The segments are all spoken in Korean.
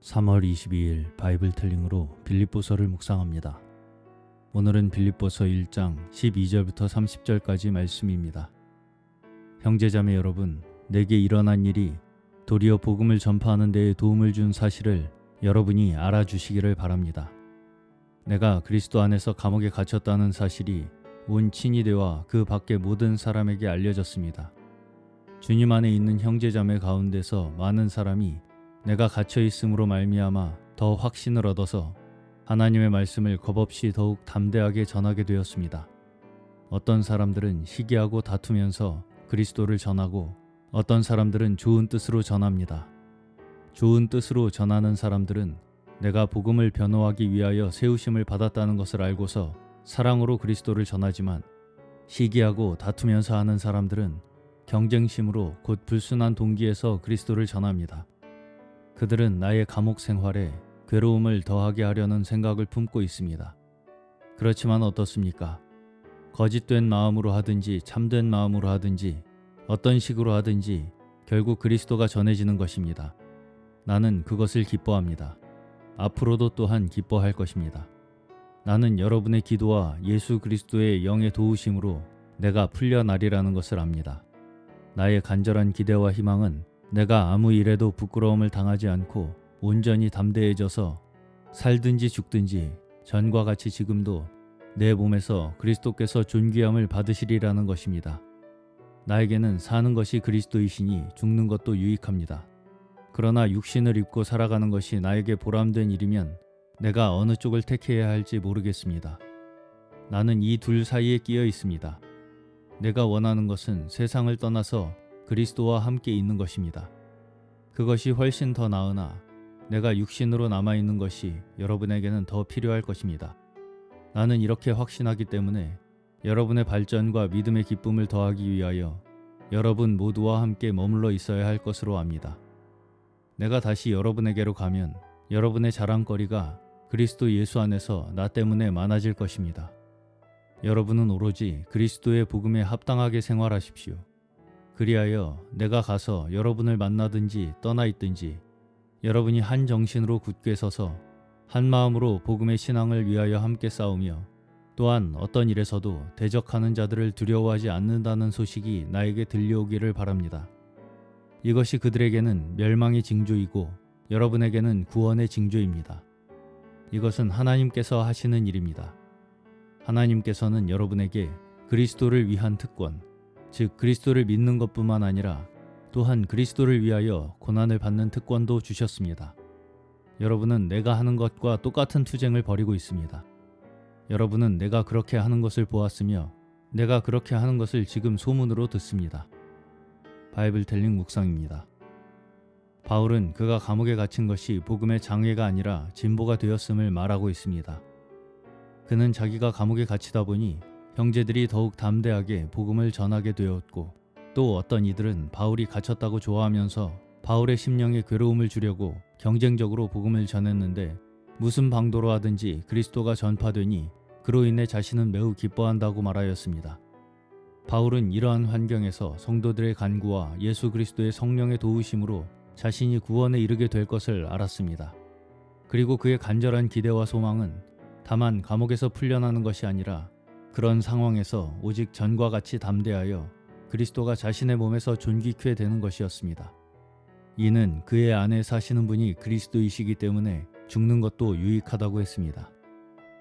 3월 22일 바이블 텔링으로 빌립보서를 묵상합니다. 오늘은 빌립보서 1장 12절부터 30절까지 말씀입니다. 형제자매 여러분, 내게 일어난 일이 도리어 복음을 전파하는 데에 도움을 준 사실을 여러분이 알아주시기를 바랍니다. 내가 그리스도 안에서 감옥에 갇혔다는 사실이 온 친위대와 그 밖의 모든 사람에게 알려졌습니다. 주님 안에 있는 형제자매 가운데서 많은 사람이 내가 갇혀 있음으로 말미암아 더 확신을 얻어서 하나님의 말씀을 겁없이 더욱 담대하게 전하게 되었습니다. 어떤 사람들은 시기하고 다투면서 그리스도를 전하고 어떤 사람들은 좋은 뜻으로 전합니다. 좋은 뜻으로 전하는 사람들은 내가 복음을 변호하기 위하여 세우심을 받았다는 것을 알고서 사랑으로 그리스도를 전하지만, 시기하고 다투면서 하는 사람들은 경쟁심으로 곧 불순한 동기에서 그리스도를 전합니다. 그들은 나의 감옥 생활에 괴로움을 더하게 하려는 생각을 품고 있습니다. 그렇지만 어떻습니까? 거짓된 마음으로 하든지 참된 마음으로 하든지 어떤 식으로 하든지 결국 그리스도가 전해지는 것입니다. 나는 그것을 기뻐합니다. 앞으로도 또한 기뻐할 것입니다. 나는 여러분의 기도와 예수 그리스도의 영의 도우심으로 내가 풀려나리라는 것을 압니다. 나의 간절한 기대와 희망은 내가 아무 일에도 부끄러움을 당하지 않고 온전히 담대해져서 살든지 죽든지 전과 같이 지금도 내 몸에서 그리스도께서 존귀함을 받으시리라는 것입니다. 나에게는 사는 것이 그리스도이시니 죽는 것도 유익합니다. 그러나 육신을 입고 살아가는 것이 나에게 보람된 일이면 내가 어느 쪽을 택해야 할지 모르겠습니다. 나는 이 둘 사이에 끼어 있습니다. 내가 원하는 것은 세상을 떠나서 그리스도와 함께 있는 것입니다. 그것이 훨씬 더 나으나 내가 육신으로 남아있는 것이 여러분에게는 더 필요할 것입니다. 나는 이렇게 확신하기 때문에 여러분의 발전과 믿음의 기쁨을 더하기 위하여 여러분 모두와 함께 머물러 있어야 할 것으로 압니다. 내가 다시 여러분에게로 가면 여러분의 자랑거리가 그리스도 예수 안에서 나 때문에 많아질 것입니다. 여러분은 오로지 그리스도의 복음에 합당하게 생활하십시오. 그리하여 내가 가서 여러분을 만나든지 떠나 있든지 여러분이 한 정신으로 굳게 서서 한 마음으로 복음의 신앙을 위하여 함께 싸우며 또한 어떤 일에서도 대적하는 자들을 두려워하지 않는다는 소식이 나에게 들려오기를 바랍니다. 이것이 그들에게는 멸망의 징조이고 여러분에게는 구원의 징조입니다. 이것은 하나님께서 하시는 일입니다. 하나님께서는 여러분에게 그리스도를 위한 특권, 즉 그리스도를 믿는 것뿐만 아니라 또한 그리스도를 위하여 고난을 받는 특권도 주셨습니다. 여러분은 내가 하는 것과 똑같은 투쟁을 벌이고 있습니다. 여러분은 내가 그렇게 하는 것을 보았으며 내가 그렇게 하는 것을 지금 소문으로 듣습니다. 바이블 텔링 묵상입니다. 바울은 그가 감옥에 갇힌 것이 복음의 장애가 아니라 진보가 되었음을 말하고 있습니다. 그는 자기가 감옥에 갇히다 보니 형제들이 더욱 담대하게 복음을 전하게 되었고, 또 어떤 이들은 바울이 갇혔다고 좋아하면서 바울의 심령에 괴로움을 주려고 경쟁적으로 복음을 전했는데, 무슨 방도로 하든지 그리스도가 전파되니 그로 인해 자신은 매우 기뻐한다고 말하였습니다. 바울은 이러한 환경에서 성도들의 간구와 예수 그리스도의 성령의 도우심으로 자신이 구원에 이르게 될 것을 알았습니다. 그리고 그의 간절한 기대와 소망은 다만 감옥에서 풀려나는 것이 아니라 그런 상황에서 오직 전과 같이 담대하여 그리스도가 자신의 몸에서 존귀케 되는 것이었습니다. 이는 그의 안에 사시는 분이 그리스도이시기 때문에 죽는 것도 유익하다고 했습니다.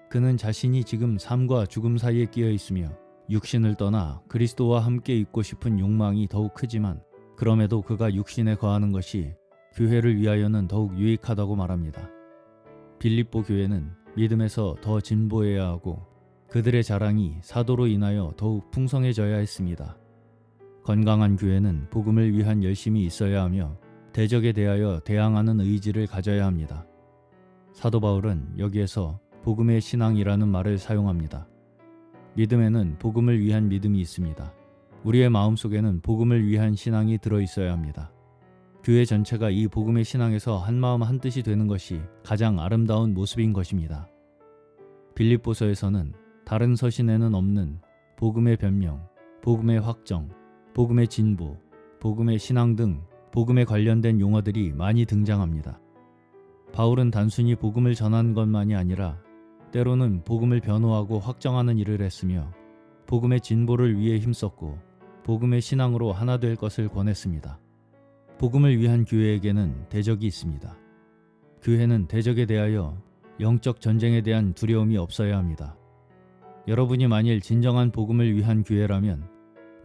그는 자신이 지금 삶과 죽음 사이에 끼어 있으며 육신을 떠나 그리스도와 함께 있고 싶은 욕망이 더욱 크지만, 그럼에도 그가 육신에 거하는 것이 교회를 위하여는 더욱 유익하다고 말합니다. 빌립보 교회는 믿음에서 더 진보해야 하고 그들의 자랑이 사도로 인하여 더욱 풍성해져야 했습니다. 건강한 교회는 복음을 위한 열심이 있어야 하며 대적에 대하여 대항하는 의지를 가져야 합니다. 사도 바울은 여기에서 복음의 신앙이라는 말을 사용합니다. 믿음에는 복음을 위한 믿음이 있습니다. 우리의 마음속에는 복음을 위한 신앙이 들어있어야 합니다. 교회 전체가 이 복음의 신앙에서 한마음 한뜻이 되는 것이 가장 아름다운 모습인 것입니다. 빌립보서에서는 다른 서신에는 없는 복음의 변명, 복음의 확정, 복음의 진보, 복음의 신앙 등 복음에 관련된 용어들이 많이 등장합니다. 바울은 단순히 복음을 전한 것만이 아니라 때로는 복음을 변호하고 확정하는 일을 했으며 복음의 진보를 위해 힘썼고 복음의 신앙으로 하나 될 것을 권했습니다. 복음을 위한 교회에게는 대적이 있습니다. 교회는 대적에 대하여 영적 전쟁에 대한 두려움이 없어야 합니다. 여러분이 만일 진정한 복음을 위한 교회라면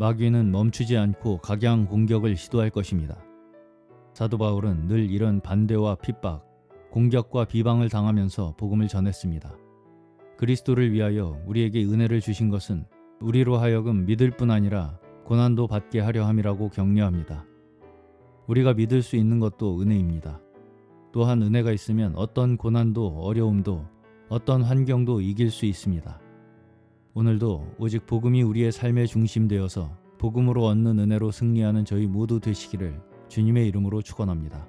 마귀는 멈추지 않고 각양 공격을 시도할 것입니다. 사도 바울은 늘 이런 반대와 핍박, 공격과 비방을 당하면서 복음을 전했습니다. 그리스도를 위하여 우리에게 은혜를 주신 것은 우리로 하여금 믿을 뿐 아니라 고난도 받게 하려 함이라고 격려합니다. 우리가 믿을 수 있는 것도 은혜입니다. 또한 은혜가 있으면 어떤 고난도 어려움도 어떤 환경도 이길 수 있습니다. 오늘도 오직 복음이 우리의 삶의 중심 되어서 복음으로 얻는 은혜로 승리하는 저희 모두 되시기를 주님의 이름으로 축원합니다.